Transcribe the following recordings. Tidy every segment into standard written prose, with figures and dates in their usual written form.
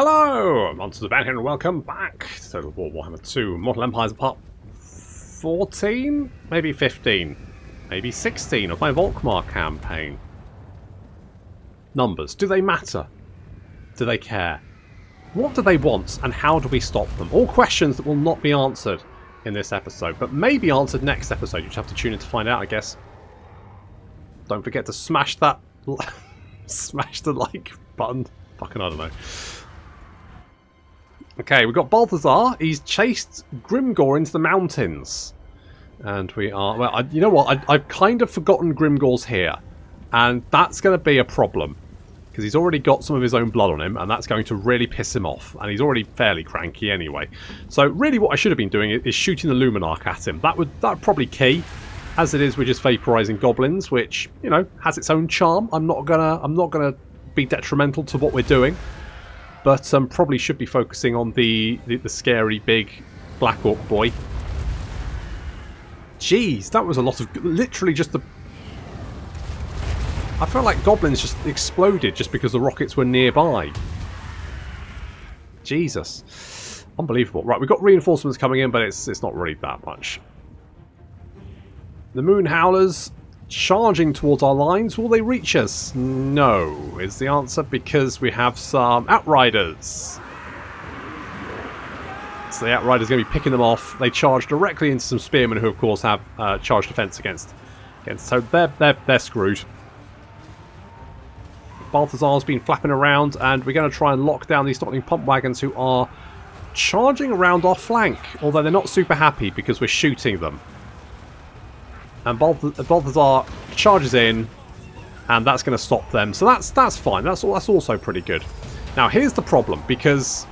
Hello! Monsters are back here and welcome back to Total War Warhammer 2. Mortal Empires Part 14? Maybe 15. Maybe 16 of my Volkmar campaign. Numbers. Do they matter? Do they care? What do they want and how do we stop them? All questions that will not be answered in this episode, but may be answered next episode. You just have to tune in to find out, I guess. Don't forget to smash that... smash the like button. Fucking I don't know. Okay, we've got Balthazar. He's chased Grimgor into the mountains. And we are... Well, you know what? I've kind of forgotten Grimgor's here. And that's going to be a problem. Because he's already got some of his own blood on him. And that's going to really piss him off. And he's already fairly cranky anyway. So really what I should have been doing is shooting the Luminarch at him. That would probably key. As it is, we're just vaporizing goblins. Which, you know, has its own charm. I'm not gonna be detrimental to what we're doing. But probably should be focusing on the scary big Black Orc boy. Jeez, that was a lot of... Literally just the... I felt like goblins just exploded just because the rockets were nearby. Jesus. Unbelievable. Right, we've got reinforcements coming in, but it's not really that much. The Moon Howlers... charging towards our lines. Will they reach us? No, is the answer, because we have some Outriders. So the Outriders are going to be picking them off. They charge directly into some Spearmen who, of course, have charge defense against. So they're screwed. Balthazar's been flapping around, and we're going to try and lock down these Stockling Pump Wagons who are charging around our flank, although they're not super happy because we're shooting them. And Balthazar charges in, and that's going to stop them. So that's fine. That's also pretty good. Now here's the problem, because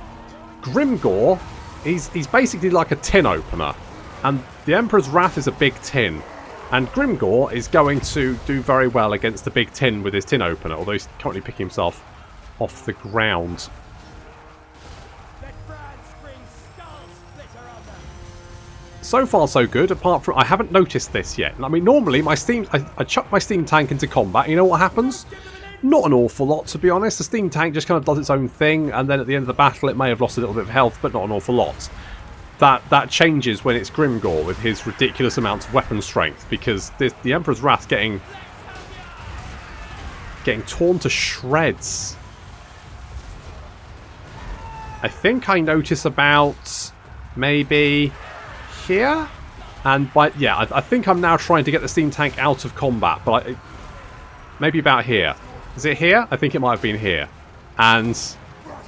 Grimgor, he's basically like a tin opener, and the Emperor's Wrath is a big tin, and Grimgor is going to do very well against the big tin with his tin opener, although he's currently picking himself off the ground. So far so good, apart from I haven't noticed this yet. I mean, normally I chuck my steam tank into combat, you know what happens? Not an awful lot, to be honest. The steam tank just kind of does its own thing, and then at the end of the battle it may have lost a little bit of health, but not an awful lot. That changes when it's Grimgor with his ridiculous amounts of weapon strength, because the Emperor's Wrath getting torn to shreds. I think I notice about maybe... here, and I think I'm now trying to get the steam tank out of combat, but maybe about here. Is it here? I think it might have been here, and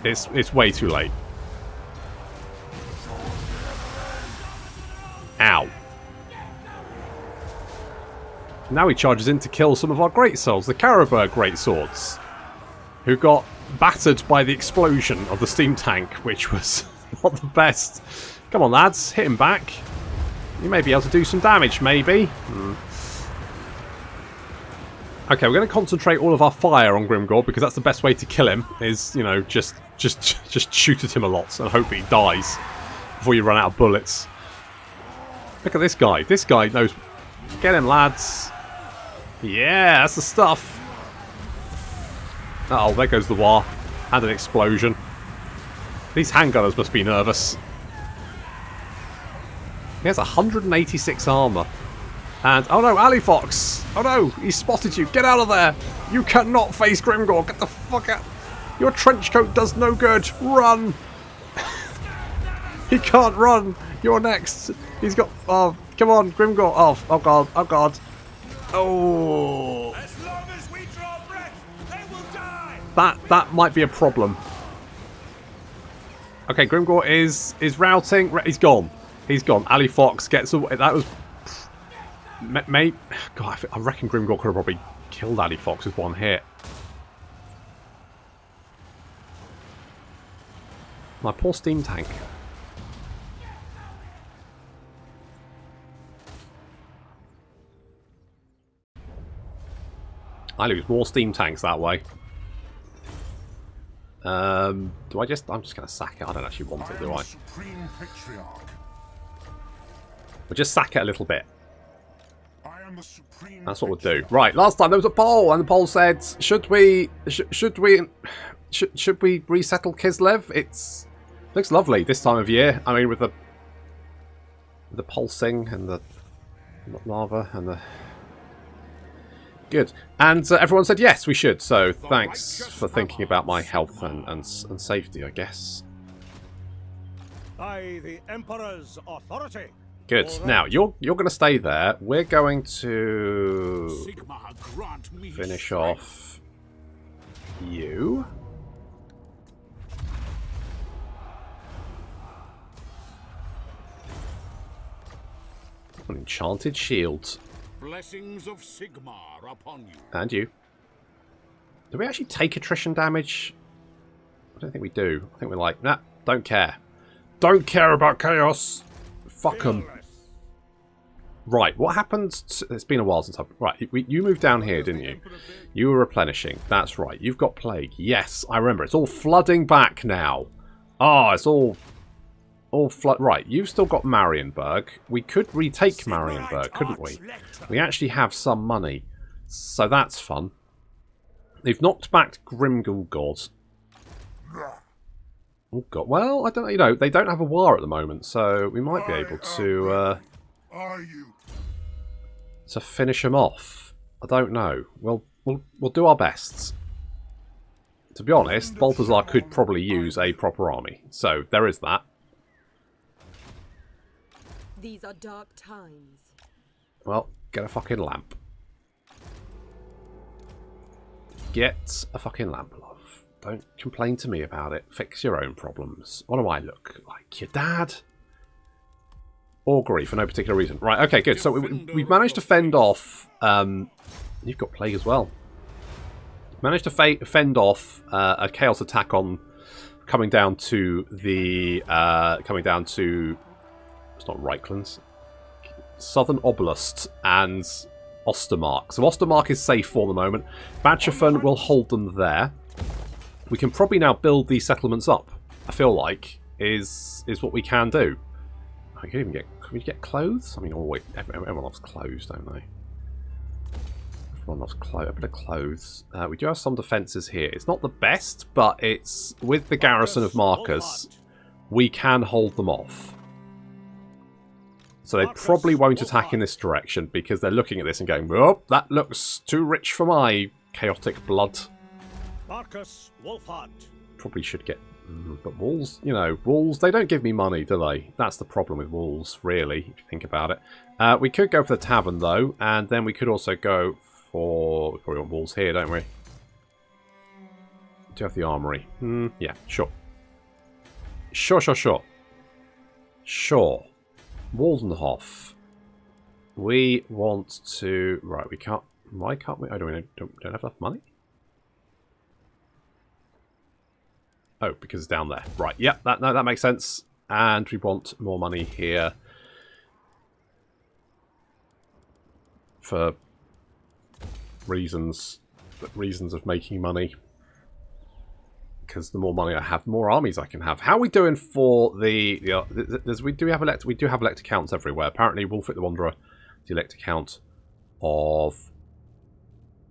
it's way too late. Ow. Now he charges in to kill some of our great souls, the Caribou greatswords, who got battered by the explosion of the steam tank, which was not the best. Come on, lads, hit him back. You may be able to do some damage, maybe. Okay, we're going to concentrate all of our fire on Grimgor, because that's the best way to kill him, is, you know, just shoot at him a lot and hope he dies before you run out of bullets. Look at this guy. This guy knows... Get him, lads. Yeah, that's the stuff. Uh-oh, there goes the war. And an explosion. These handgunners must be nervous. He has 186 armour. And, oh no, Alifox! Oh no, he spotted you. Get out of there! You cannot face Grimgor. Get the fuck out. Your trench coat does no good. Run! He can't run. You're next. He's got... Oh, come on, Grimgor. Oh god, oh god. Oh. As long as we draw breath, they will die. That might be a problem. Okay, Grimgor is routing. He's gone. He's gone. Ali Fox gets away. That was... Mate... God, I reckon Grimgor could have probably killed Ali Fox with one hit. My poor steam tank. I lose more steam tanks that way. Do I just... I'm just going to sack it. I don't actually want it, do I? We'll just sack it a little bit. That's what we'll do. Right, last time there was a poll, and the poll said, should we Should we resettle Kislev? Looks lovely this time of year. I mean, with the pulsing and the lava and the... Good. And everyone said yes, we should. So thanks for thinking about my health and safety, I guess. By the Emperor's authority. Good. Now, you're going to stay there. We're going to finish off you. An enchanted shield. Blessings of Sigmar upon you. And you. Do we actually take attrition damage? I don't think we do. I think we're like, nah, don't care. Don't care about chaos. Fuck them. Right, what happened? It's been a while since I've... Right, you moved down here, didn't you? You were replenishing. That's right. You've got plague. Yes, I remember. It's all flooding back now. Ah, it's all flood. Right, you've still got Marienburg. We could retake Marienburg, couldn't we? We actually have some money. So that's fun. They've knocked back Grimgor. Oh god. Well, I don't know. You know, they don't have a war at the moment, so we might be able to finish them off. I don't know. We'll do our best. To be honest, Balthazar could probably use a proper army, so there is that. These are dark times. Well, get a fucking lamp. Get a fucking lamp, love. Don't complain to me about it. Fix your own problems. What do I look like? Your dad? Or grief for no particular reason. Right, okay, good. So we've managed to fend off... you've got plague as well. Managed to fend off a chaos attack on... Coming down to the... coming down to... It's not Reikland. Southern Oblast and Ostermark. So Ostermark is safe for the moment. Badgerfen will hold them there. We can probably now build these settlements up, I feel like, is what we can do. I can even get... Can we get clothes? I mean, oh wait, everyone loves clothes, don't they? Everyone loves a bit of clothes. We do have some defences here. It's not the best, but it's... With the garrison of Markus, we can hold them off. So they probably won't attack in this direction, because they're looking at this and going, oh, that looks too rich for my chaotic blood. Markus Wolfhard. Probably should get... But walls, you know, walls, they don't give me money, do they? That's the problem with walls, really, if you think about it. We could go for the tavern, though, and then we could also go for... We probably want walls here, don't we? Do you have the armory? Yeah, sure. Sure. Waldenhof. We want to... Right, we can't... Why can't we... Oh, don't have enough money? Oh, because it's down there. Right, yep, that makes sense. And we want more money here. For reasons of making money. Because the more money I have, the more armies I can have. How are we doing for the we do have elect accounts everywhere. Apparently, Wolfric the Wanderer, the elect account of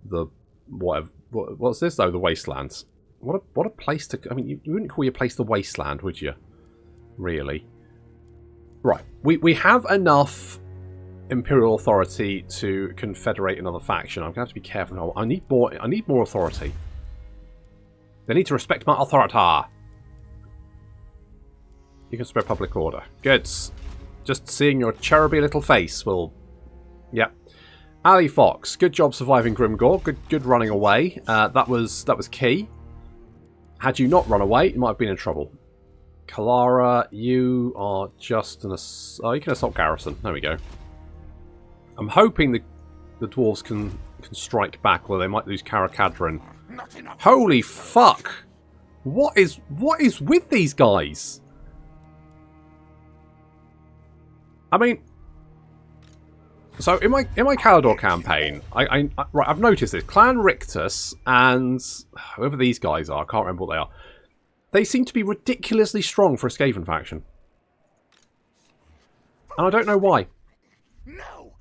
the whatever. What's this though? The Wastelands. What a place to. I mean, you wouldn't call your place the Wasteland, would you? Really? Right. We have enough Imperial authority to confederate another faction. I'm gonna have to be careful. I need more authority. They need to respect my authority. You can spread public order. Good. Just seeing your cheruby little face will... Yep. Ali Fox. Good job surviving Grimgor. Good running away. That was key. Had you not run away, you might have been in trouble. Kalara, you are just an... Oh, you can assault Garrison. There we go. I'm hoping the dwarves can strike back, or they might lose Karakadrin. Holy fuck! What is with these guys? I mean, so in my Calador campaign, right, I've noticed this. Clan Rictus and whoever these guys are, I can't remember what they are. They seem to be ridiculously strong for a Skaven faction, and I don't know why. No.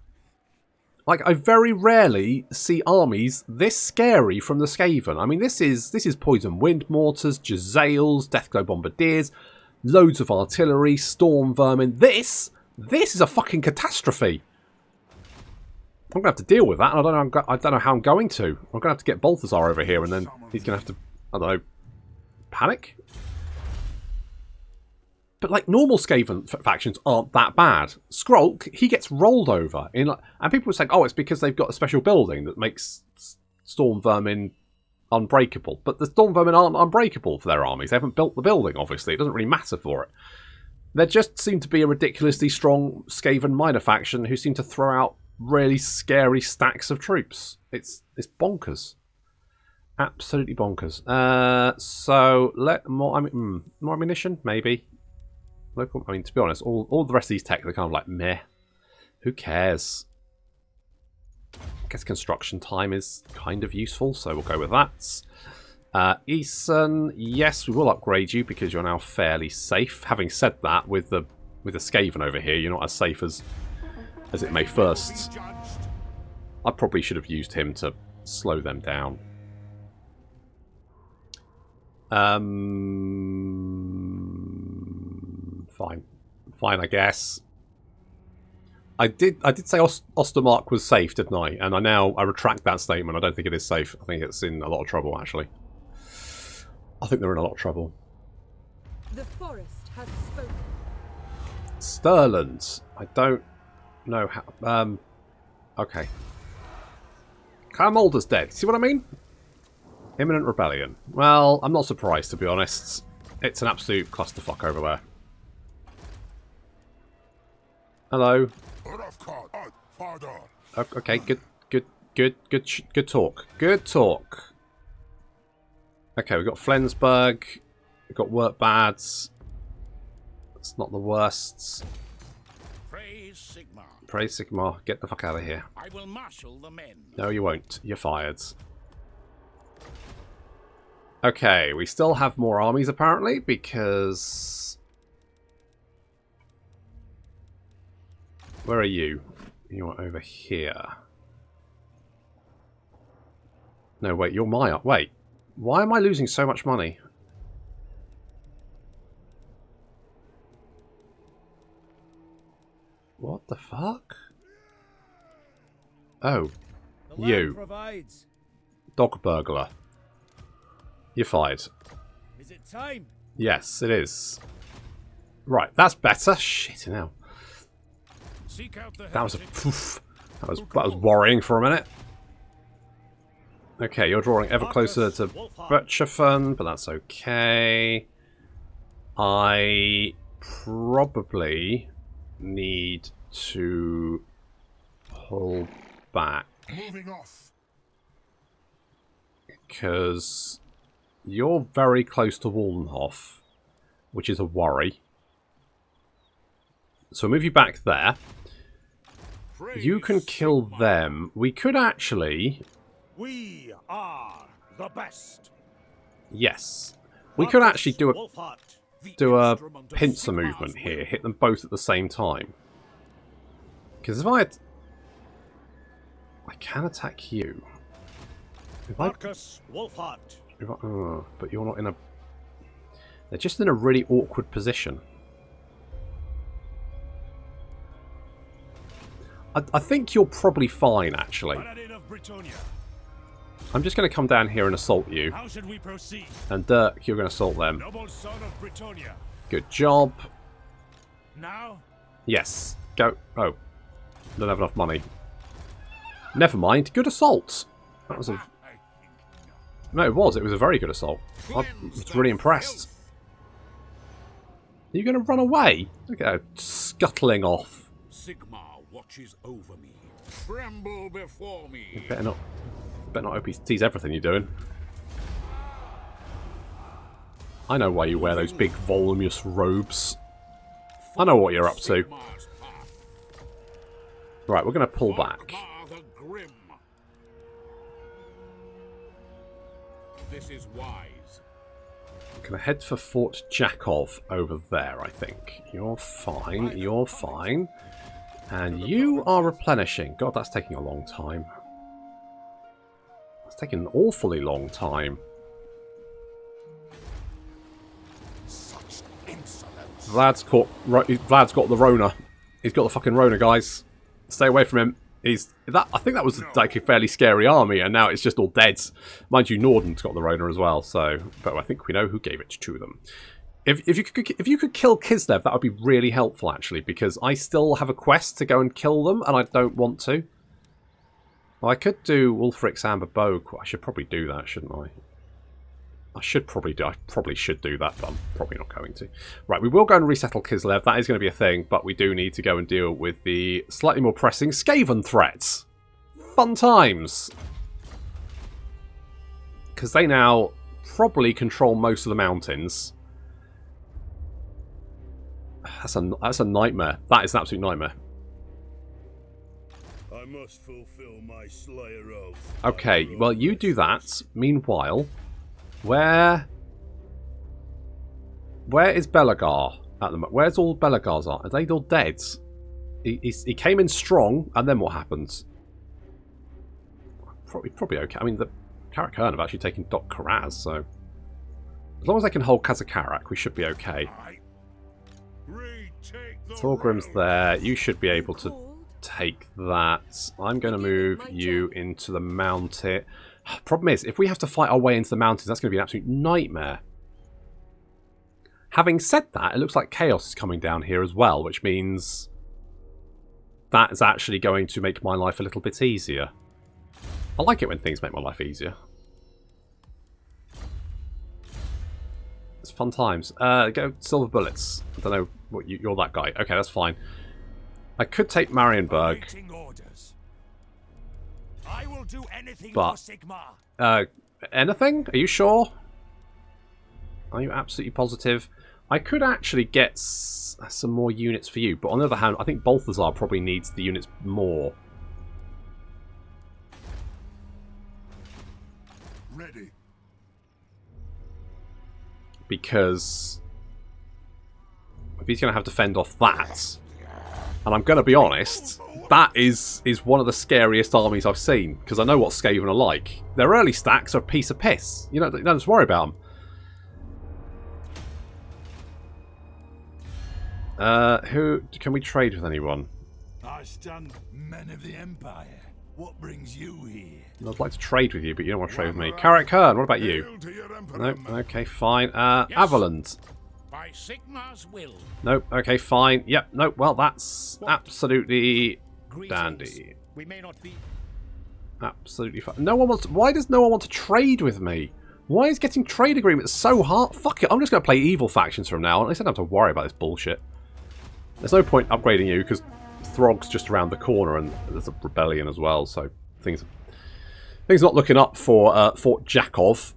Like, I very rarely see armies this scary from the Skaven. I mean, this is Poison Wind Mortars, Jezzails, Deathglow Bombardiers, loads of artillery, Storm Vermin. This is a fucking catastrophe. I'm going to have to deal with that, and I don't know how I'm going to. I'm going to have to get Balthazar over here, and then he's going to have to, I don't know, panic? But, like, normal Skaven factions aren't that bad. Skrulk, he gets rolled over. And people would say, oh, it's because they've got a special building that makes Storm Vermin unbreakable. But the Storm Vermin aren't unbreakable for their armies. They haven't built the building, obviously. It doesn't really matter for it. There just seem to be a ridiculously strong Skaven minor faction who seem to throw out really scary stacks of troops. It's bonkers. Absolutely bonkers. So, more ammunition? Maybe. Local, I mean, to be honest, all the rest of these tech are kind of like meh. Who cares? I guess construction time is kind of useful, so we'll go with that. Eason, yes, we will upgrade you because you're now fairly safe. Having said that, with the Skaven over here, you're not as safe as it may first. I probably should have used him to slow them down. Fine, I guess. I did say Ostermark was safe, didn't I? And I retract that statement. I don't think it is safe. I think it's in a lot of trouble, actually. I think they're in a lot of trouble. The forest has spoken. Stirland. I don't know how. Okay. Carmolder's dead. See what I mean? Imminent rebellion. Well, I'm not surprised, to be honest. It's an absolute clusterfuck over there. Hello. Okay, good talk. Good talk. Okay, we've got Flensburg. We've got Workbads. It's not the worst. Praise Sigmar. Praise Sigmar. Get the fuck out of here. I will marshal the men. No, you won't. You're fired. Okay, we still have more armies apparently because... Where are you? You're over here. No, wait, you're my... Wait, why am I losing so much money? What the fuck? Oh, you. Dog burglar. You're fired. Is it time? Yes, it is. Right, that's better. Shit, now. That was a poof. That was worrying for a minute. Okay, you're drawing ever closer to Bretschafan, but that's okay. I probably need to pull back. Moving off. Because you're very close to Wallenhof, which is a worry. So we'll move you back there. You can kill them. We could actually... We are the best. Yes. We could actually do a pincer movement here. Hit them both at the same time. Because if I can attack you. Markus Wolfhard. But you're not in a... They're just in a really awkward position. I think you're probably fine, actually. I'm just going to come down here and assault you. How should we proceed? And Dirk, you're going to assault them. Noble son of Britonia. Good job. Now? Yes. Go. Oh. Don't have enough money. Never mind. Good assault. That was a... No, it was. It was a very good assault. I was really impressed. Are you going to run away? Look at her scuttling off. Sigmar watches over me. Tremble before me. You better not hope he sees everything you're doing. I know why you wear those big voluminous robes. I know what you're up to. Right, we're going to pull back. Volkmar the Grim. This is wise. I'm going to head for Fort Jakov over there, I think. You're fine, you're fine. And you are replenishing. God, that's taking a long time. It's taking an awfully long time. Such insolence. Vlad's got the Rona. He's got the fucking Rona, guys. Stay away from him. I think that was like a fairly scary army, and now it's just all dead. Mind you, Norden's got the Rona as well. So, but I think we know who gave it to them. If you could kill Kislev, that would be really helpful, actually, because I still have a quest to go and kill them, and I don't want to. Well, I could do Ulfric's Amber Bow. I should probably do that, shouldn't I? I probably should do that, but I'm probably not going to. Right, we will go and resettle Kislev. That is going to be a thing, but we do need to go and deal with the slightly more pressing Skaven threats. Fun times! Because they now probably control most of the mountains. That's a nightmare. That is an absolute nightmare. I must fulfill my Slayer oath. Okay, well, you do that. Meanwhile, where is Belagar at the moment? Where's all Belagars are? Are they all dead? He came in strong, and then what happens? Probably okay. I mean, the Karak-Kern have actually taken Dok Karaz, so as long as they can hold Kazakarak, we should be okay. Thorgrim's there. You should be able to take that. I'm going to move you into the mountain. Problem is, if we have to fight our way into the mountains, that's going to be an absolute nightmare. Having said that, it looks like chaos is coming down here as well, which means that is actually going to make my life a little bit easier. I like it when things make my life easier. It's fun times. Go Silver Bullets. I don't know what you're that guy. Okay, that's fine. I could take Marienburg. I will do anything but, for Sigmar. Anything? Are you sure? Are you absolutely positive? I could actually get some more units for you, but on the other hand, I think Balthazar probably needs the units more. Ready. Because if he's going to have to fend off that, and I'm going to be honest, that is one of the scariest armies I've seen, because I know what Skaven are like. Their early stacks are a piece of piss. You don't just worry about them. Who can we trade with? Anyone? I stand men of the Empire. What brings you here? I'd like to trade with you, but you don't want to trade with me. Karak-Kern, what about you? Nope. Okay, fine. Avaland. By Sigmar's will. Nope. Okay, fine. Yep. Nope. Well, that's absolutely dandy. We may not be. Absolutely fine. No one wants. Why does no one want to trade with me? Why is getting trade agreements so hard? Fuck it. I'm just going to play evil factions from now on. At least I don't have to worry about this bullshit. There's no point upgrading you because Throg's just around the corner, and there's a rebellion as well. So things not looking up for Fort Jakov.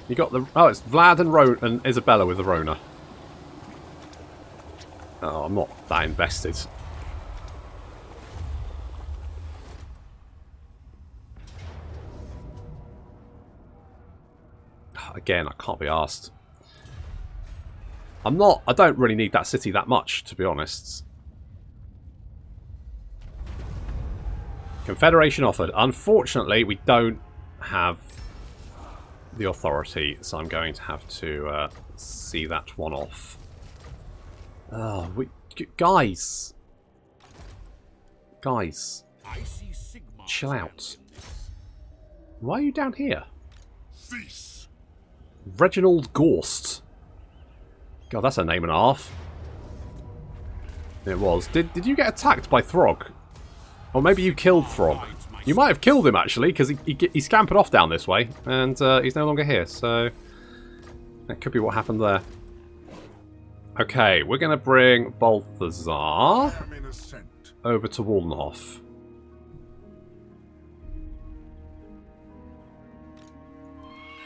You got the... Oh, it's Vlad and Isabella with the Rona. Oh, I'm not that invested. Again, I can't be asked. I don't really need that city that much, to be honest. Confederation offered. Unfortunately, we don't have the authority, so I'm going to have to see that one off. Oh, guys, chill out. Why are you down here? Cease. Reginald Gorst. God, that's a name and a half. It was. Did you get attacked by Throg? Or maybe you killed Throg. You might have killed him, actually, because he scampered off down this way, and he's no longer here, so that could be what happened there. Okay, we're going to bring Balthazar over to Wallenhof.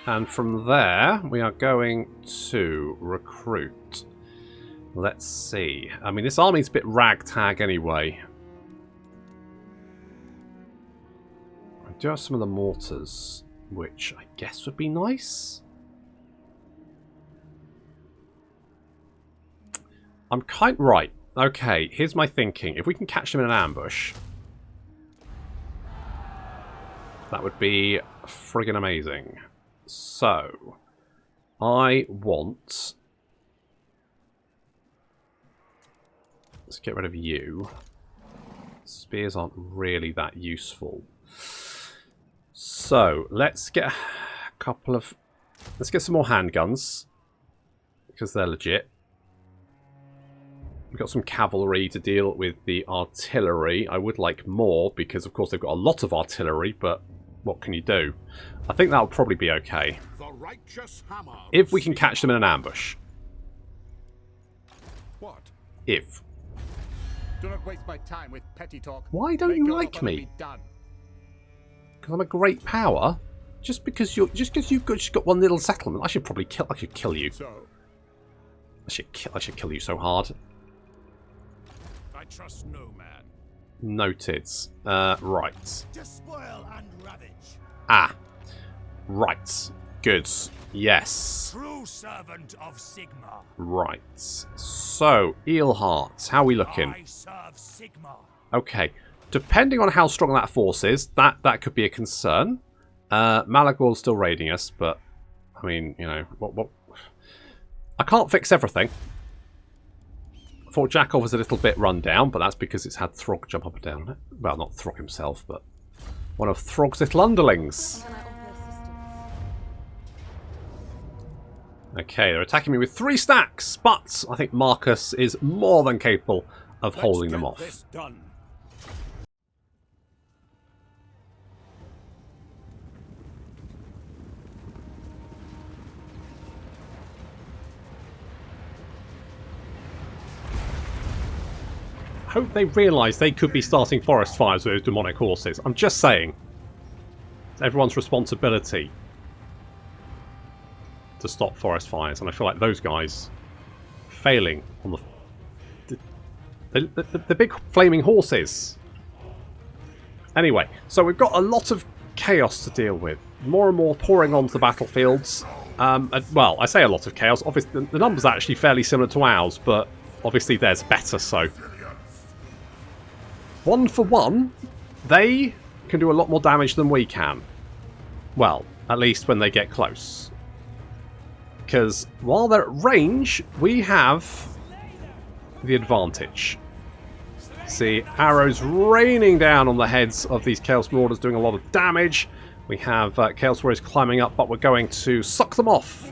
And from there, we are going to recruit. Let's see. I mean, this army's a bit ragtag anyway. I do have some of the mortars, which I guess would be nice. I'm right. Okay, here's my thinking. If we can catch them in an ambush, that would be friggin' amazing. So, I want... Let's get rid of you. Spears aren't really that useful. So, let's get a couple of... Let's get some more handguns. Because they're legit. We've got some cavalry to deal with the artillery. I would like more, because of course they've got a lot of artillery, but what can you do? I think that'll probably be okay. If we can catch them in an ambush. What? If. Do not waste my time with petty talk. Why don't you like me? Because I'm a great power? Just because you've just got one little settlement, I should probably kill you. So, I should kill you so hard. I trust no man. Noted. Right. Despoil and ravage. Ah. Right. Good. Yes. True servant of Sigma. Right. So, Eelheart, how are we looking? I serve Sigma. Okay. Depending on how strong that force is, that could be a concern. Malagor's still raiding us, but I mean, you know, what? I can't fix everything. Fort Jakov was a little bit run down, but that's because it's had Throg jump up and down on it. Well, not Throg himself, but one of Throg's little underlings. Can I offer assistance? Okay, they're attacking me with 3 stacks, but I think Markus is more than capable of holding them off. This done. Hope they realise they could be starting forest fires with those demonic horses. I'm just saying. It's everyone's responsibility to stop forest fires, and I feel like those guys failing on the big flaming horses. Anyway, so we've got a lot of chaos to deal with. More and more pouring onto the battlefields. Well, I say a lot of chaos. Obviously, the numbers are actually fairly similar to ours, but obviously theirs better, so... 1 for 1, they can do a lot more damage than we can. Well, at least when they get close. Because while they're at range, we have the advantage. See, arrows raining down on the heads of these Chaos Marauders, doing a lot of damage. We have Chaos Warriors climbing up, but we're going to suck them off.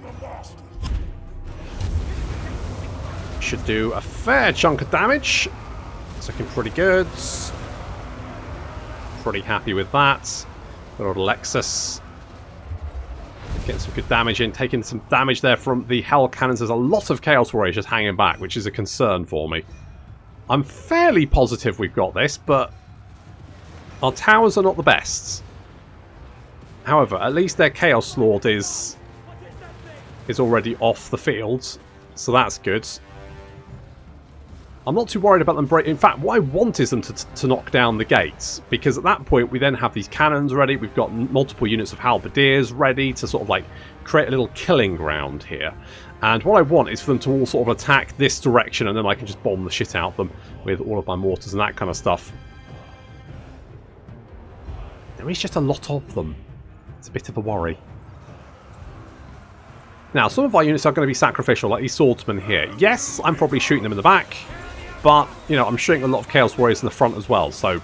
Should do a fair chunk of damage. It's looking pretty good. Pretty happy with that. Good old Alexis. Getting some good damage in. Taking some damage there from the Hell Cannons. There's a lot of Chaos Warriors just hanging back, which is a concern for me. I'm fairly positive we've got this, but our towers are not the best. However, at least their Chaos Lord is already off the field, so that's good. I'm not too worried about them breaking. In fact, what I want is them to knock down the gates, because at that point we then have these cannons ready. We've got multiple units of halberdiers ready to sort of like create a little killing ground here. And what I want is for them to all sort of attack this direction, and then I can just bomb the shit out of them with all of my mortars and that kind of stuff. There is just a lot of them. It's a bit of a worry. Now, some of our units are going to be sacrificial, like these swordsmen here. Yes, I'm probably shooting them in the back. But, you know, I'm shooting a lot of Chaos Warriors in the front as well, so...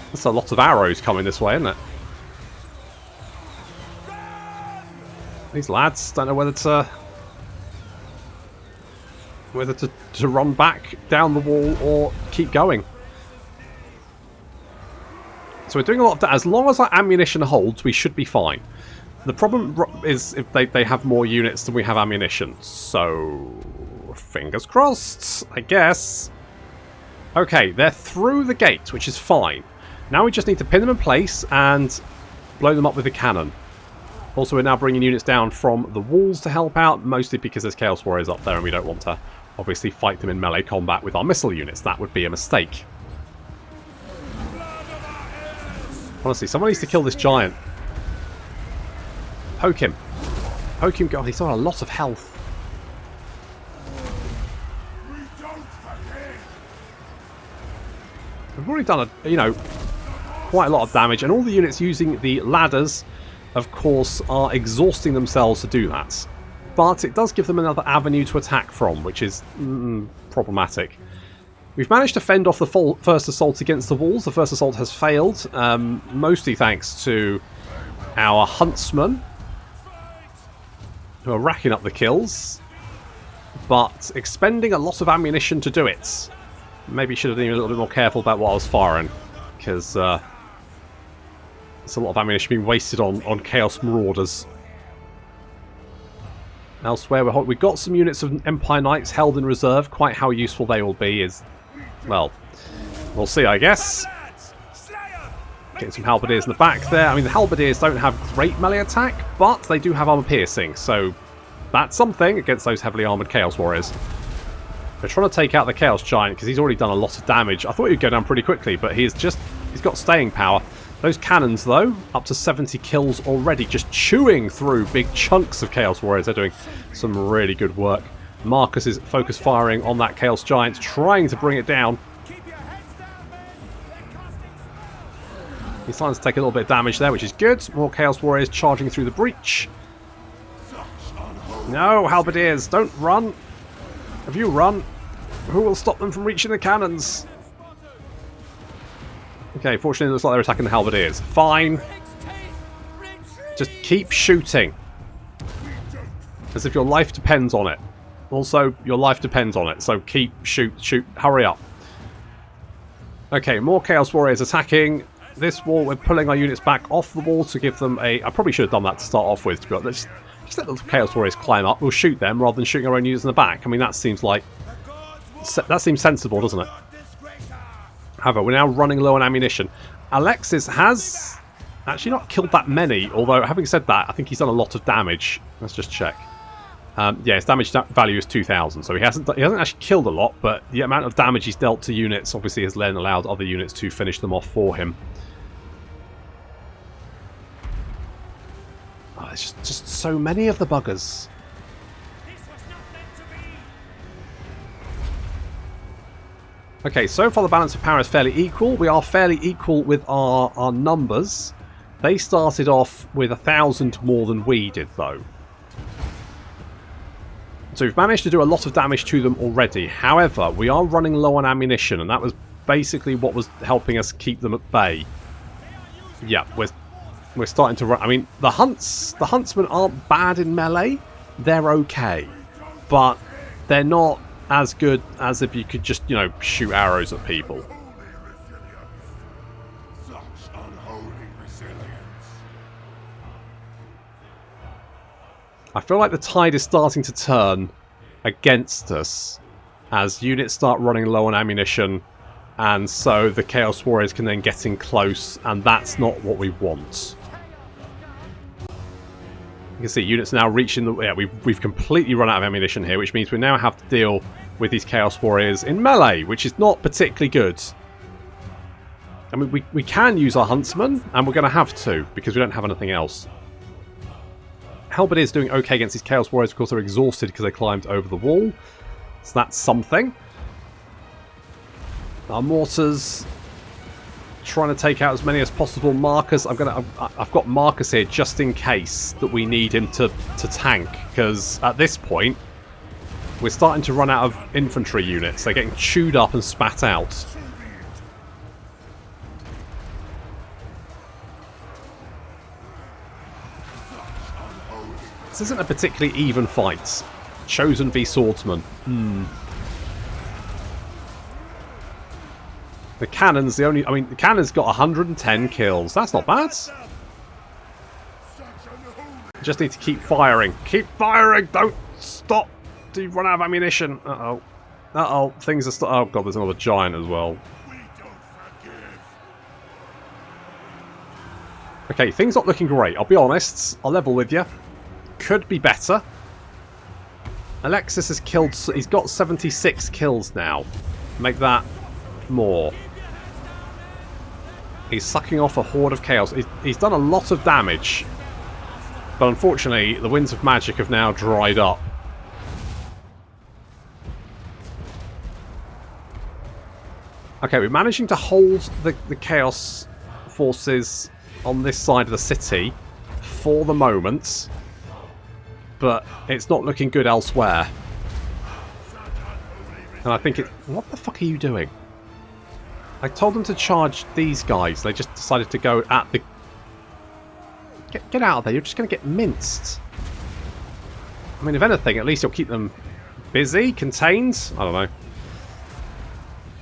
That's a lot of arrows coming this way, isn't it? These lads don't know whether to run back down the wall or keep going. So we're doing a lot of that. As long as our ammunition holds, we should be fine. The problem is if they have more units than we have ammunition. So, fingers crossed, I guess. Okay, they're through the gate, which is fine. Now we just need to pin them in place and blow them up with a cannon. Also, we're now bringing units down from the walls to help out, mostly because there's Chaos Warriors up there and we don't want to, obviously, fight them in melee combat with our missile units. That would be a mistake. Honestly, someone needs to kill this giant. Poke him. Poke him. God, he's got a lot of health. We've already done quite a lot of damage, and all the units using the ladders, of course, are exhausting themselves to do that. But it does give them another avenue to attack from, which is problematic. We've managed to fend off the first assault against the walls. The first assault has failed, mostly thanks to our huntsmen, who are racking up the kills, but expending a lot of ammunition to do it. Maybe should have been a little bit more careful about what I was firing, because there's a lot of ammunition being wasted on Chaos Marauders. Elsewhere, we've got some units of Empire Knights held in reserve. Quite how useful they will be is, well, we'll see, I guess. Getting some halberdiers in the back there. I mean, the halberdiers don't have great melee attack, but they do have armor piercing, so that's something against those heavily armored Chaos Warriors. They're trying to take out the Chaos Giant because he's already done a lot of damage. I thought he'd go down pretty quickly, but he's got staying power. Those cannons, though, up to 70 kills already, just chewing through big chunks of Chaos Warriors. They're doing some really good work. Markus is focus firing on that Chaos Giant, trying to bring it down. He's starting to take a little bit of damage there, which is good. More Chaos Warriors charging through the breach. No, halberdiers, don't run. If you run, who will stop them from reaching the cannons? Okay, fortunately it looks like they're attacking the halberdiers. Fine. Just keep shooting. As if your life depends on it. Also, your life depends on it, so keep, shoot, hurry up. Okay, more Chaos Warriors attacking. This wall, we're pulling our units back off the wall to give them a... I probably should have done that to start off with, to be honest. Just let the Chaos Warriors climb up. We'll shoot them rather than shooting our own units in the back. I mean, that seems like... that seems sensible, doesn't it? However, we're now running low on ammunition. Alexis has actually not killed that many, although, having said that, I think he's done a lot of damage. Let's just check. Yeah, his damage value is 2,000, so he hasn't actually killed a lot, but the amount of damage he's dealt to units obviously has then allowed other units to finish them off for him. Oh, there's just so many of the buggers. Okay, so far the balance of power is fairly equal. We are fairly equal with our numbers. They started off with 1,000 more than we did, though. So we've managed to do a lot of damage to them already. However, we are running low on ammunition, and that was basically what was helping us keep them at bay. Yeah, we're starting to run. I mean, the huntsmen aren't bad in melee. They're okay, but they're not as good as if you could just, you know, shoot arrows at people. I feel like the tide is starting to turn against us as units start running low on ammunition, and so the Chaos Warriors can then get in close, and that's not what we want. You can see units now reaching the... Yeah, we've completely run out of ammunition here, which means we now have to deal with these Chaos Warriors in melee, which is not particularly good. I mean, we can use our Huntsmen, and we're going to have to, because we don't have anything else. Halberdiers doing okay against these Chaos Warriors. Of course, they're exhausted because they climbed over the wall. So that's something. Our mortars trying to take out as many as possible. Markus, I've got Markus here just in case that we need him to tank, because at this point we're starting to run out of infantry units. They're getting chewed up and spat out. This isn't a particularly even fight. Chosen v Swordsman. The cannon's the only... I mean, the cannon's got 110 kills. That's not bad. Just need to keep firing. Keep firing! Don't stop! Do you run out of ammunition? Uh-oh. Uh-oh. Things are... Oh, God, there's another giant as well. Okay, things not looking great. I'll be honest. I'll level with you. Could be better. Alexis has killed... He's got 76 kills now. Make that more. He's sucking off a horde of chaos. He's done a lot of damage. But unfortunately, the winds of magic have now dried up. Okay, we're managing to hold the Chaos forces on this side of the city for the moment. But it's not looking good elsewhere. And I think it... What the fuck are you doing? I told them to charge these guys. They just decided to go at the... Get out of there. You're just going to get minced. I mean, if anything, at least you'll keep them busy, contained. I don't know.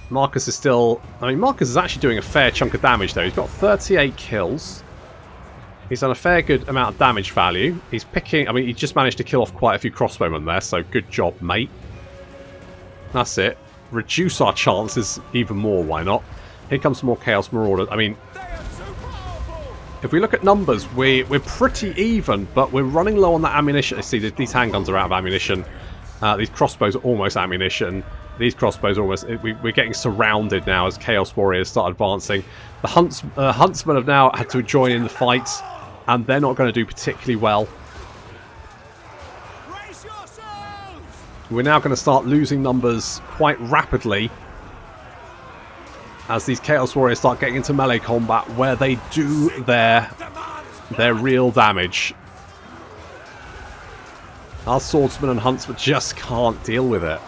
Markus is still... I mean, Markus is actually doing a fair chunk of damage, though. He's got 38 kills. He's done a fair good amount of damage value. He's picking... I mean, he just managed to kill off quite a few crossbowmen there, so good job, mate. That's it. Reduce our chances even more, why not? Here comes some more Chaos Marauders. I mean, if we look at numbers, we're pretty even, but we're running low on that ammunition. See, these handguns are out of ammunition. These crossbows are almost ammunition. These crossbows are almost... We're getting surrounded now as Chaos Warriors start advancing. The Huntsmen have now had to join in the fight, and they're not going to do particularly well. We're now going to start losing numbers quite rapidly as these Chaos Warriors start getting into melee combat where they do their real damage. Our swordsmen and huntsmen just can't deal with it.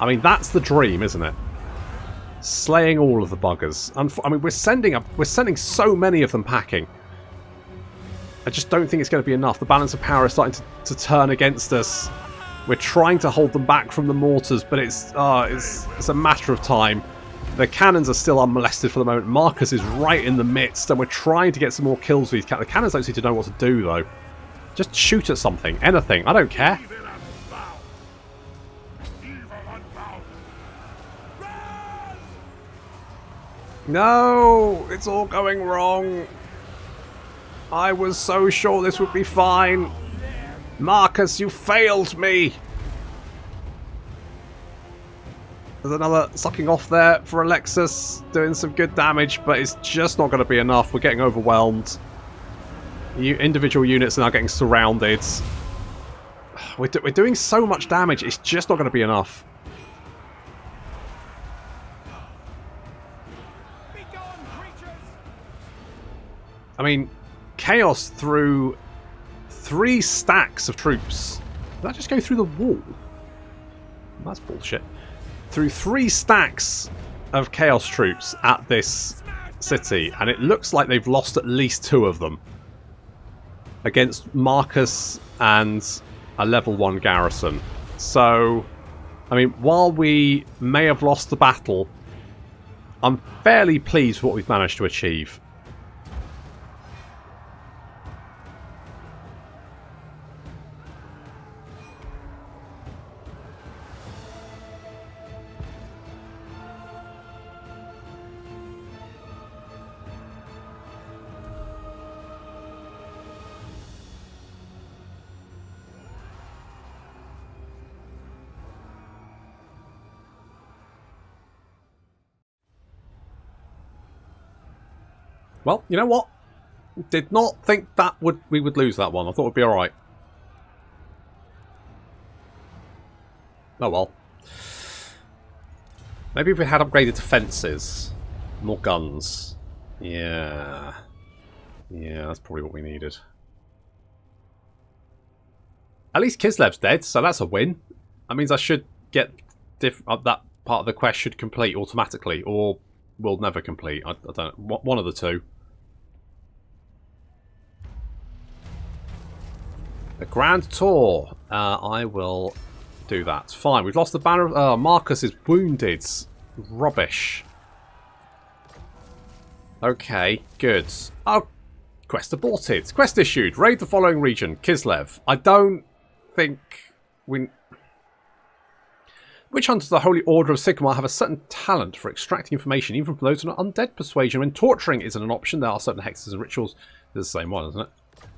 I mean, that's the dream, isn't it? Slaying all of the buggers. I mean, we're sending so many of them packing. I just don't think it's going to be enough. The balance of power is starting to turn against us. We're trying to hold them back from the mortars, but it's a matter of time. The cannons are still unmolested for the moment. Markus is right in the midst, and we're trying to get some more kills with these cannons. The cannons don't seem to know what to do, though. Just shoot at something. Anything. I don't care. No! It's all going wrong. I was so sure this would be fine. Markus, you failed me. There's another sucking off there for Alexis, doing some good damage, but it's just not going to be enough. We're getting overwhelmed. Individual units are now getting surrounded. We're doing so much damage, it's just not going to be enough. I mean... Chaos through 3 stacks of troops. Did that just go through the wall? That's bullshit. Through 3 stacks of Chaos troops at this city, and it looks like they've lost at least 2 of them. Against Markus and a level 1 garrison. So, I mean, while we may have lost the battle, I'm fairly pleased with what we've managed to achieve. Well, you know what? Did not think that we would lose that one. I thought it would be alright. Oh well. Maybe if we had upgraded defences. More guns. Yeah. Yeah, that's probably what we needed. At least Kislev's dead, so that's a win. That means I should get... that part of the quest should complete automatically, or will never complete. I don't know. One of the two. A grand tour. I will do that. Fine. We've lost the banner. Markus is wounded. Rubbish. Okay. Good. Oh, quest aborted. Quest issued. Raid the following region. Kislev. I don't think we... Witch hunters of the Holy Order of Sigmar have a certain talent for extracting information, even from those who are undead persuasion. When torturing isn't an option, there are certain hexes and rituals. It's the same one, isn't it?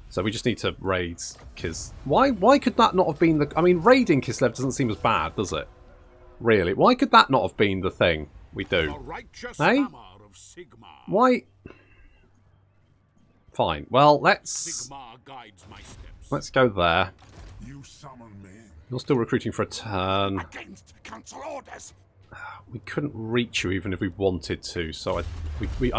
So we just need to raid Kis... Why could that not have been the... I mean, raiding Kislev doesn't seem as bad, does it? Really? Why could that not have been the thing we do? Hey? Why... Fine. Well, let's Sigmar guides my steps. let's go there. You summon me. You're still recruiting for a turn. Against council orders. We couldn't reach you even if we wanted to, so I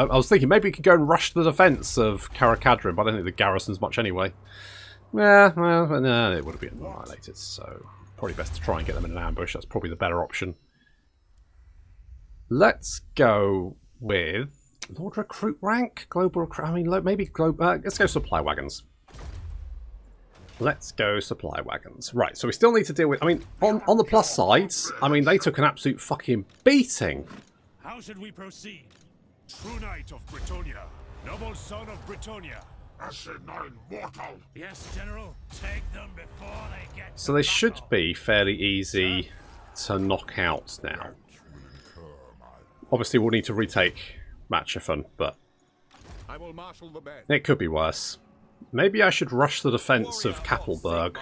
was thinking maybe we could go and rush the defence of Karakadrin, but I don't think the garrison's much anyway. Yeah, well, no, it would have been annihilated, so probably best to try and get them in an ambush. That's probably the better option. Let's go with Lord Recruit rank? Global Recruit? I mean, maybe global... let's go supply wagons. Let's go supply wagons. Right, so we still need to deal with... I mean, on the plus sides, I mean, they took an absolute fucking beating. How should we proceed? True Knight of Britonia, noble son of Britonia. Asinine mortal. Yes, General. Take them before they get. So they should be fairly easy to knock out now. Obviously, we'll need to retake Matchafon, but I will marshal the men. it could be worse. Maybe I should rush the defense of Kappelberg.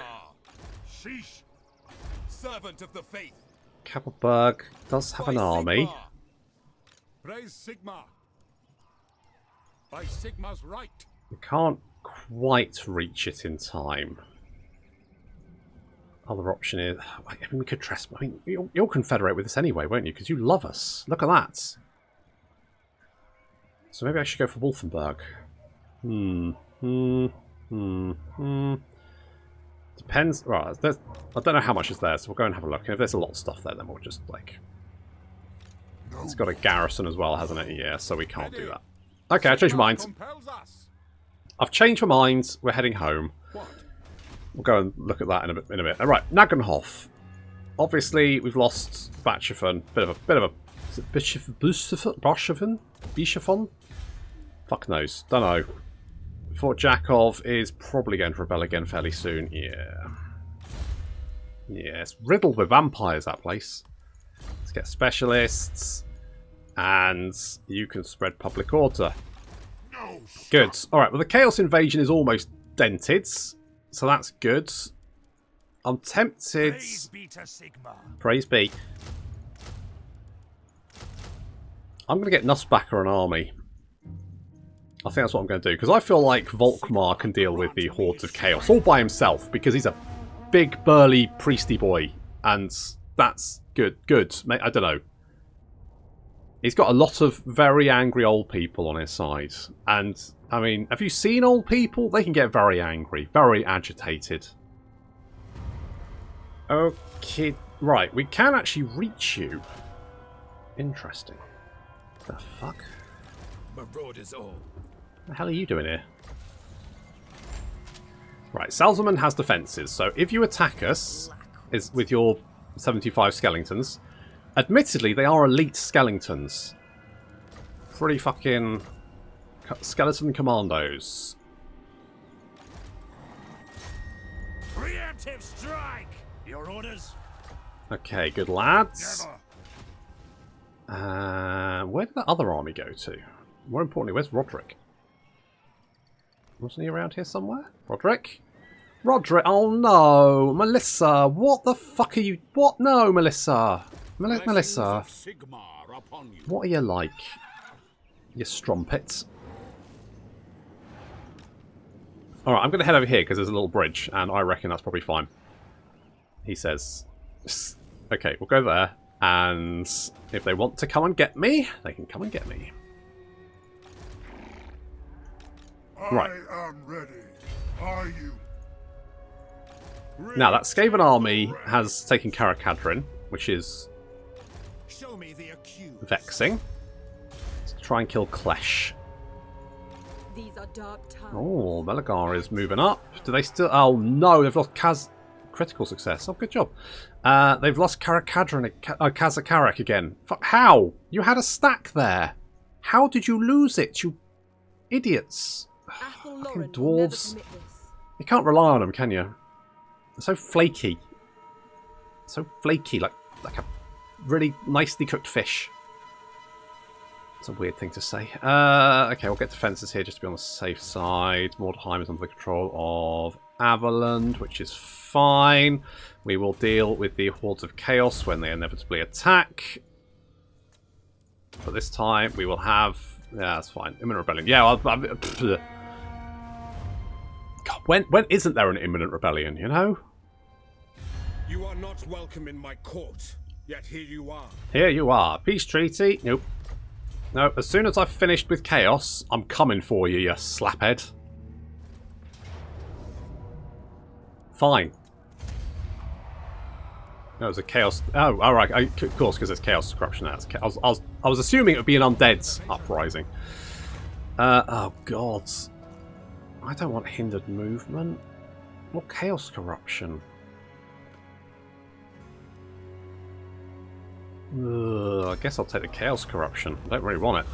Sheesh. Servant of the faith. Kappelberg does have an army. Praise Sigmar. By Sigmar's right. We can't quite reach it in time. Other option is... I mean, we could trespass. I mean, you'll confederate with us anyway, won't you? Because you love us. Look at that. So maybe I should go for Wolfenberg. Depends. Right, I don't know how much is there, so we'll go and have a look. And if there's a lot of stuff there, then we'll just, like... It's got a garrison as well, hasn't it? Yeah, so we can't do that. Okay, I changed my mind. Compels us. I've changed my mind. We're heading home. What? We'll go and look at that in a bit. All right, Nagenhof. Obviously, we've lost Batchafon. Bit of a. Is it Bischofon? Fuck knows. Don't know. Fort Jakov is probably going to rebel again fairly soon. Yeah. Yeah, it's riddled with vampires, that place. Let's get specialists. And you can spread public order. Good. Alright, well the Chaos Invasion is almost dented. So that's good. I'm tempted... Praise be to Sigmar. Praise be. I'm going to get Nussbacher an army. I think that's what I'm going to do. Because I feel like Volkmar can deal with the Hordes of Chaos all by himself. Because he's a big, burly, priesty boy. And that's good. Good. I don't know. He's got a lot of very angry old people on his side. And, I mean, have you seen old people? They can get very angry, very agitated. Okay, right, we can actually reach you. Interesting. The fuck? Marauders all. What the hell are you doing here? Right, Salzman has defences, so if you attack us with your 75 skeletons... Admittedly, they are elite skeletons. Pretty fucking skeleton commandos. Preemptive strike! Your orders? Okay, good lads. Where did that other army go to? More importantly, where's Roderick? Wasn't he around here somewhere? Roderick? Roderick! Oh no! Melissa! What the fuck are you... What? No, Melissa! Melissa, what are you like? You strumpets. Alright, I'm going to head over here because there's a little bridge and I reckon that's probably fine. He says. Okay, we'll go there and if they want to come and get me, they can come and get me. Right. I am ready. Are you? Now, that Skaven army has taken Karakadrin, which is... Show me the accused. vexing. Let's try and kill Klesh. These are dark times. Oh, Melagar is moving up. Do they still... Oh no, they've lost critical success. Oh, good job. They've lost Karakadrin, Kazakarak again. How? You had a stack there. How did you lose it, you idiots? Fucking dwarves. You can't rely on them, can you? They're so flaky. So flaky, like a really nicely cooked fish. It's a weird thing to say. Okay, we'll get defences here just to be on the safe side. Mordheim is under the control of Avaland, which is fine. We will deal with the Hordes of Chaos when they inevitably attack. But this time we will have... Yeah, that's fine. Imminent Rebellion. Yeah, God, when isn't there an imminent rebellion, you know? You are not welcome in my court, yet here you are. Here you are. Peace treaty. Nope. No, as soon as I've finished with chaos, I'm coming for you, you slaphead. Fine. No, it was a chaos... Oh, alright. Of course, because it's chaos corruption now. I was assuming it would be an undead uprising. Oh, God. I don't want hindered movement. What chaos corruption? I guess I'll take the chaos corruption. I don't really want it.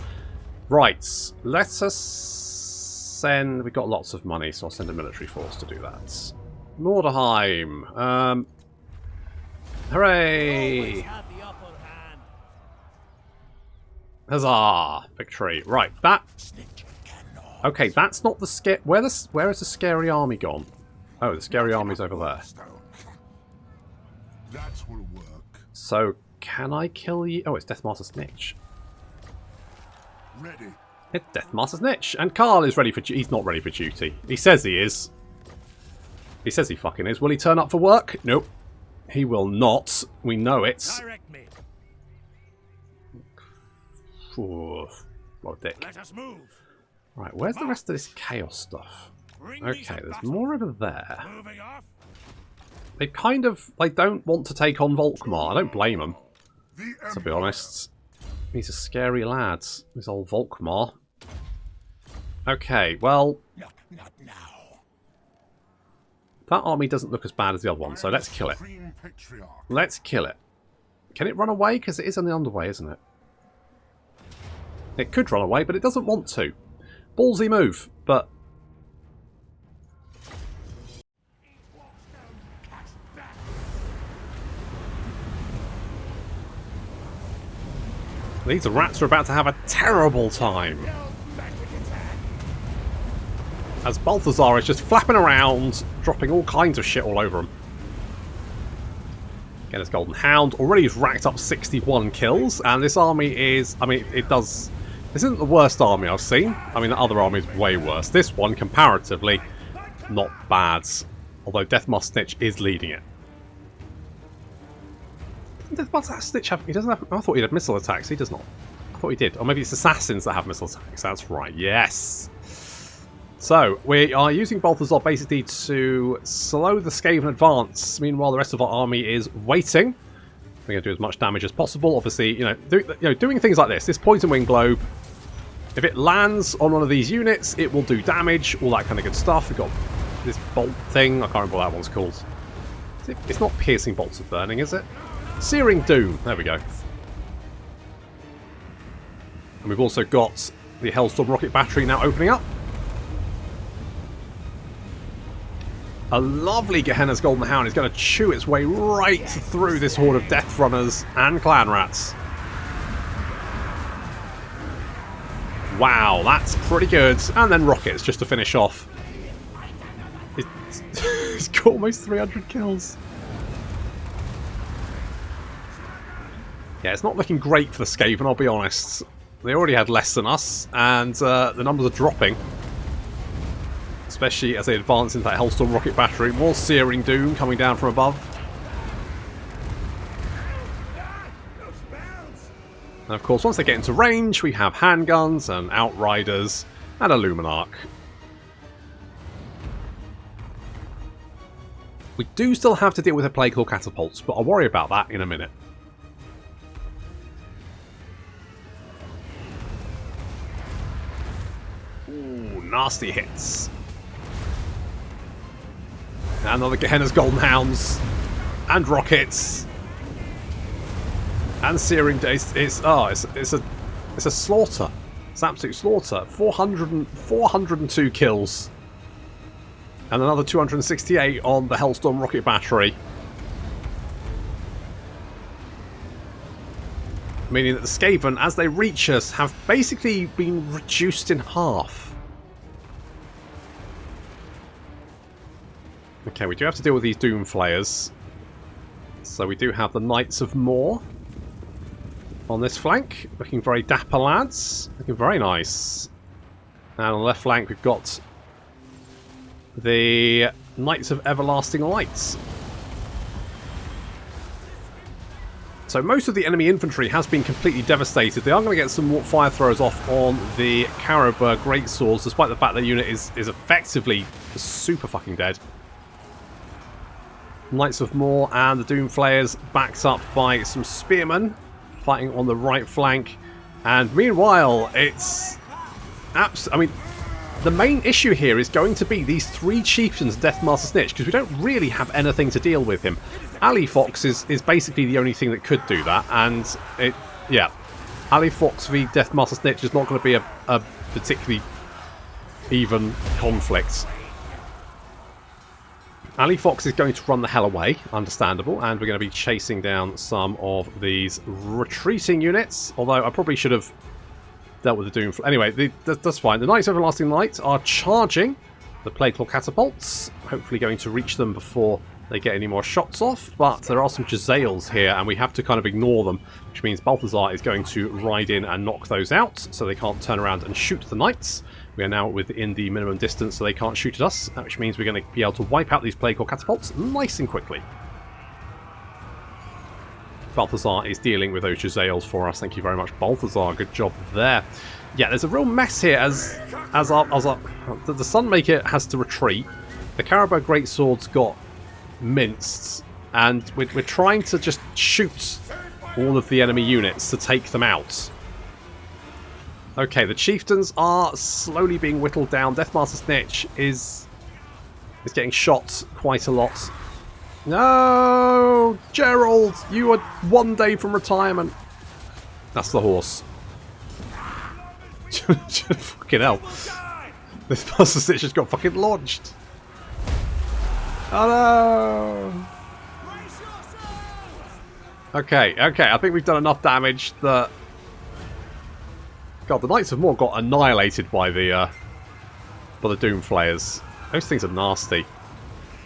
Right. Let us send... We've got lots of money, so I'll send a military force to do that. Mordheim. Hooray! Huzzah! Victory. Right, that... Okay, that's not the scare... Where is the scary army gone? Oh, the scary army's over there. That will work. So, can I kill you? Oh, it's Deathmaster Snitch. Ready. It's Deathmaster Snitch. And Carl is ready for... He's not ready for duty. He says he is. He says he fucking is. Will he turn up for work? Nope. He will not. We know it. Direct me. Ooh, what a dick. Let us move. Right, where's the rest of this chaos stuff? Bring me Okay, some there's battle. more over there. Moving off. They kind of, like, don't want to take on Volkmar. I don't blame them, to be honest. He's a scary lad, this old Volkmar. Okay, well... Not now. That army doesn't look as bad as the other one, so let's kill it. Supreme Patriarch. Let's kill it. Can it run away? Because it is on the underway, isn't it? It could run away, but it doesn't want to. Ballsy move, but... These rats are about to have a terrible time. As Balthazar is just flapping around, dropping all kinds of shit all over him. Again, his Golden Hound already has racked up 61 kills, and this army is... I mean, it does... This isn't the worst army I've seen. I mean, the other army is way worse. This one, comparatively, not bad. Although Deathmaster Snitch is leading it. Doesn't Deathmaster Snitch have... He doesn't have... I thought he had missile attacks. He does not. I thought he did. Or maybe it's assassins that have missile attacks. That's right. Yes. So, we are using Balthazar basically to slow the Skaven advance. Meanwhile, the rest of our army is waiting. We're going to do as much damage as possible. Obviously, doing things like this. This poison wing globe, if it lands on one of these units, it will do damage. All that kind of good stuff. We've got this bolt thing. I can't remember what that one's called. It's not piercing bolts of burning, is it? Searing Doom. There we go. And we've also got the Hellstorm rocket battery now opening up. A lovely Gehenna's Golden Hound is going to chew its way right through this horde of Death Runners and Clan Rats. Wow, that's pretty good. And then rockets just to finish off. It's got almost 300 kills. Yeah, it's not looking great for the Skaven, I'll be honest. They already had less than us, and the numbers are dropping. Especially as they advance into that Hellstorm rocket battery. More Searing Doom coming down from above. And of course, once they get into range, we have handguns and outriders and a Luminarch. We do still have to deal with a Plague Claw catapults, but I'll worry about that in a minute. Ooh, nasty hits. And another Gehenna's Golden Hounds. And rockets. And Searing Days. It's a slaughter. It's an absolute slaughter. 402 kills. And another 268 on the Hellstorm rocket battery. Meaning that the Skaven, as they reach us, have basically been reduced in half. Okay, we do have to deal with these Doom Flayers. So we do have the Knights of Moor on this flank. Looking very dapper, lads. Looking very nice. And on the left flank we've got the Knights of Everlasting Lights. So most of the enemy infantry has been completely devastated. They are going to get some more fire throws off on the Caribou Greatswords, despite the fact their unit is effectively super fucking dead. Knights of Moor and the Doomflayers backed up by some spearmen fighting on the right flank. And meanwhile, it's... I mean, the main issue here is going to be these 3 chieftains of Deathmaster Snitch, because we don't really have anything to deal with him. Ali Fox is basically the only thing that could do that, and Ali Fox v Deathmaster Snitch is not going to be a particularly even conflict. Ali Fox is going to run the hell away, understandable, and we're going to be chasing down some of these retreating units, although I probably should have dealt with the Doom. Anyway, that's fine. The Knights of Everlasting Light are charging the Plagueclaw catapults, hopefully going to reach them before they get any more shots off, but there are some Jezzails here and we have to kind of ignore them, which means Balthazar is going to ride in and knock those out so they can't turn around and shoot the Knights. We are now within the minimum distance so they can't shoot at us, which means we're going to be able to wipe out these Plagueclaw catapults nice and quickly. Balthazar is dealing with those Jezzails for us. Thank you very much, Balthazar. Good job there. Yeah, there's a real mess here as the Sunmaker has to retreat. The Caribou Greatswords got minced, and we're trying to just shoot all of the enemy units to take them out. Okay, the chieftains are slowly being whittled down. Deathmaster Snitch is getting shot quite a lot. No, Gerald, you are 1 day from retirement. That's the horse. Fucking hell. Deathmaster Snitch just got fucking launched. Oh no! Okay, I think we've done enough damage that... God, the Knights of Moor got annihilated by the Doomflayers. Those things are nasty.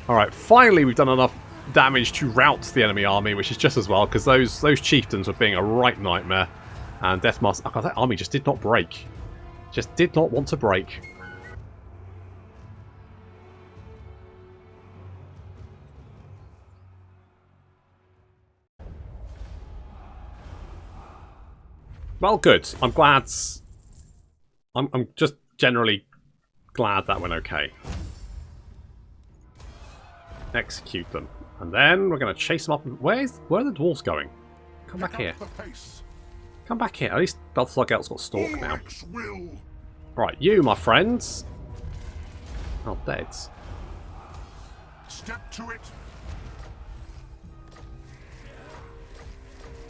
Alright, finally we've done enough damage to rout the enemy army, which is just as well, because those chieftains were being a right nightmare. And Deathmaster... Oh God, that army just did not break. Just did not want to break. Well, good. I'm glad. I'm just generally glad that went okay. Execute them, and then we're going to chase them up. Where are the dwarves going? Come back here. Come back here. At least Balthazar Gelt's got stalk now. Right, you, my friends. Oh, dead. Step to it.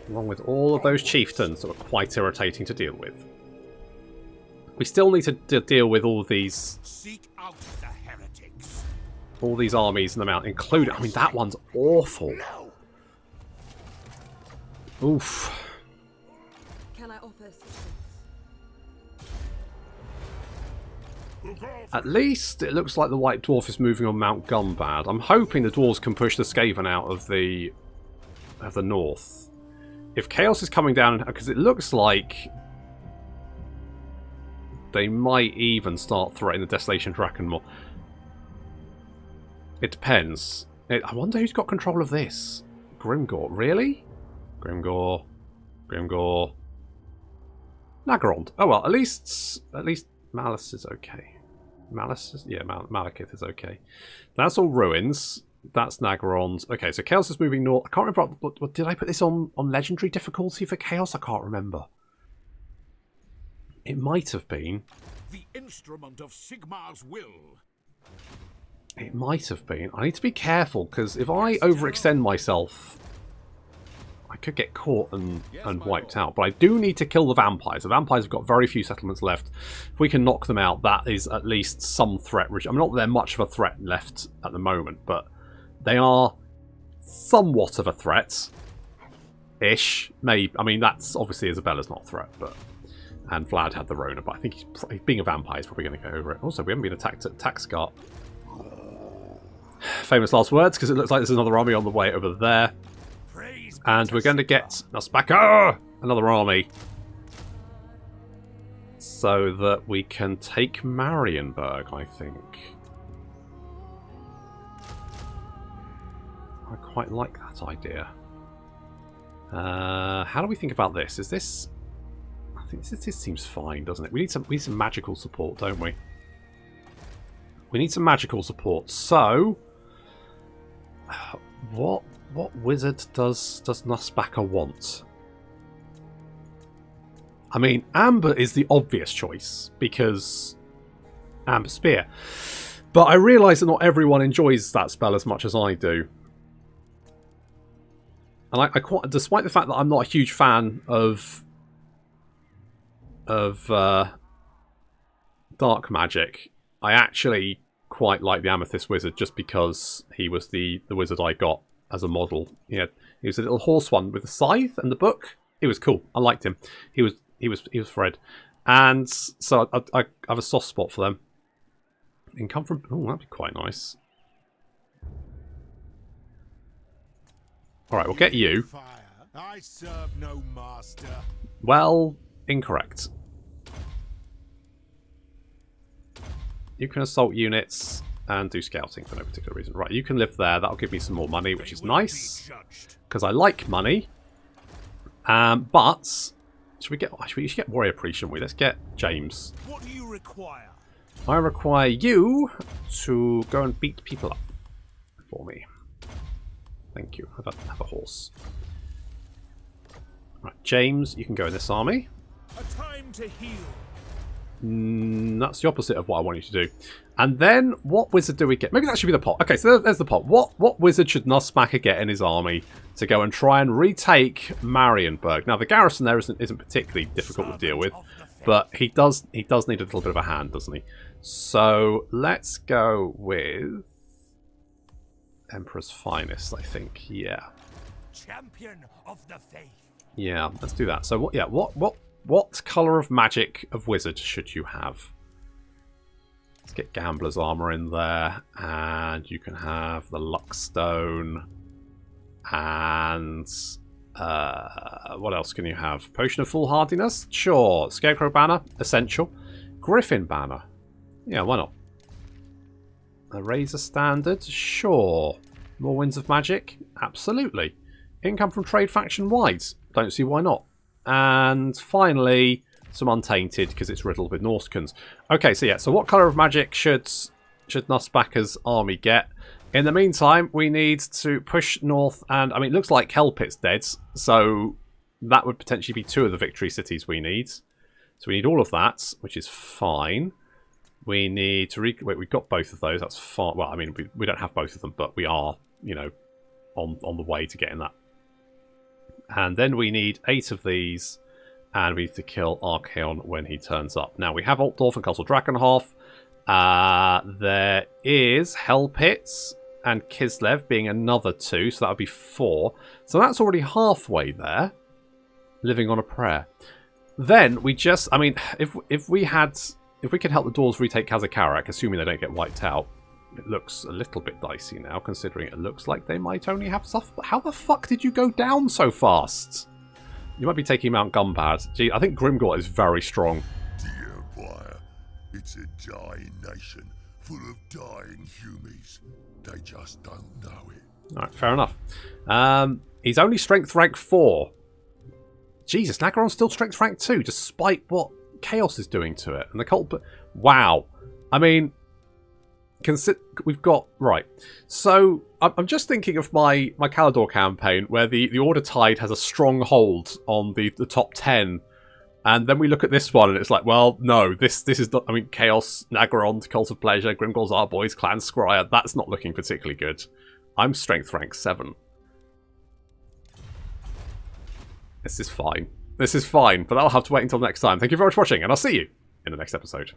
Along with all of those chieftains that were quite irritating to deal with. We still need to deal with all these... Seek out the heretics. All these armies in the mountain, including... I mean, that one's awful. Oof. Can I offer assistance? At least it looks like the White Dwarf is moving on Mount Gumbad. I'm hoping the dwarves can push the Skaven out of the north. If Chaos is coming down, because it looks like they might even start threatening the Desolation Draken more. It depends. I wonder who's got control of this. Grimgor, really? Grimgor. Nagarond. Oh well, at least Malice is okay. Malice is, yeah, Malekith is okay. That's all ruins. That's Nagarond. Okay, so Chaos is moving north. I can't remember. What did I put this on legendary difficulty for Chaos? I can't remember. It might have been. The instrument of Sigmar's will. It might have been. I need to be careful because if I overextend myself, I could get caught and wiped out. But I do need to kill the vampires. The vampires have got very few settlements left. If we can knock them out, that is at least some threat. I mean, not that they're much of a threat left at the moment, but they are somewhat of a threat-ish. Maybe. I mean, that's obviously Isabella's not a threat, but and Vlad had the Rona, but I think he's being a vampire, he's probably going to go over it. Also, we haven't been attacked at Taxgart. Famous last words, because it looks like there's another army on the way over there. And we're going to get us back another army so that we can take Marienburg, I think. I quite like that idea. How do we think about this? Is this... I think this seems fine, doesn't it? We need some magical support, don't we? We need some magical support. So, what wizard does Nussbacher want? I mean, Amber is the obvious choice because Amber Spear. But I realise that not everyone enjoys that spell as much as I do. And I quite, despite the fact that I'm not a huge fan of dark magic, I actually quite like the Amethyst Wizard just because he was the wizard I got as a model. He was a little horse one with a scythe and the book. It was cool. I liked him. He was Fred, and so I have a soft spot for them. Income from... Oh, that'd be quite nice. Alright, we'll get you. I serve no master. Well, incorrect. You can assault units and do scouting for no particular reason. Right, you can live there. That'll give me some more money, which is nice. Because I like money. But... Should we should get Warrior Priest, shouldn't we? Let's get James. What do you require? I require you to go and beat people up for me. Thank you. Have a horse. Right, James, you can go in this army. A time to heal. That's the opposite of what I want you to do. And then, what wizard do we get? Maybe that should be the pot. Okay, so there's the pot. What wizard should Nussbacher get in his army to go and try and retake Marienburg? Now, the garrison there isn't particularly difficult to deal with, but he does need a little bit of a hand, doesn't he? So let's go with Emperor's Finest, I think. Yeah. Champion of the faith. Yeah, let's do that. So what colour of magic of wizard should you have? Let's get Gambler's Armour in there, and you can have the Luckstone, and what else can you have? Potion of Foolhardiness? Sure. Scarecrow Banner? Essential. Griffin Banner? Yeah, why not? A Razor Standard? Sure. More Winds of Magic? Absolutely. Income from trade faction wide? Don't see why not. And finally, some Untainted, because it's riddled with Norskins. Okay, so yeah, so what colour of magic should Nussbacher's army get? In the meantime, we need to push north, and I mean, it looks like Hellpit's dead, so that would potentially be 2 of the victory cities we need. So we need all of that, which is fine. We need to... Wait, we've got both of those, that's fine. Well, I mean, we don't have both of them, but we are, you know, on the way to getting that. And then we need 8 of these, and we need to kill Archaon when he turns up. Now, we have Altdorf and Castle Drakenhof. There is Hellpit and Kislev being another 2, so that would be 4. So that's already halfway there, living on a prayer. Then we just... I mean, if we could help the Dwarves retake Kazakarak, assuming they don't get wiped out, it looks a little bit dicey now, considering it looks like they might only have stuff. But how the fuck did you go down so fast? You might be taking Mount Gumbad. Gee, I think Grimgor is very strong. The Empire, it's a dying nation, full of dying humies. They just don't know it. Alright, fair enough. He's only strength rank 4. Jesus, Nagaron's still strength rank 2, despite what Chaos is doing to it. And the cult... Wow. I mean... We've got... Right. So, I'm just thinking of my Calador campaign, where the Order Tide has a strong hold on the top 10. And then we look at this one, and it's like, well, no, this is not... I mean, Chaos, Nagaron, Cult of Pleasure, Grimgor's Our Boys, Clan Scryer, that's not looking particularly good. I'm strength rank 7. This is fine. This is fine, but I'll have to wait until next time. Thank you very much for watching, and I'll see you in the next episode.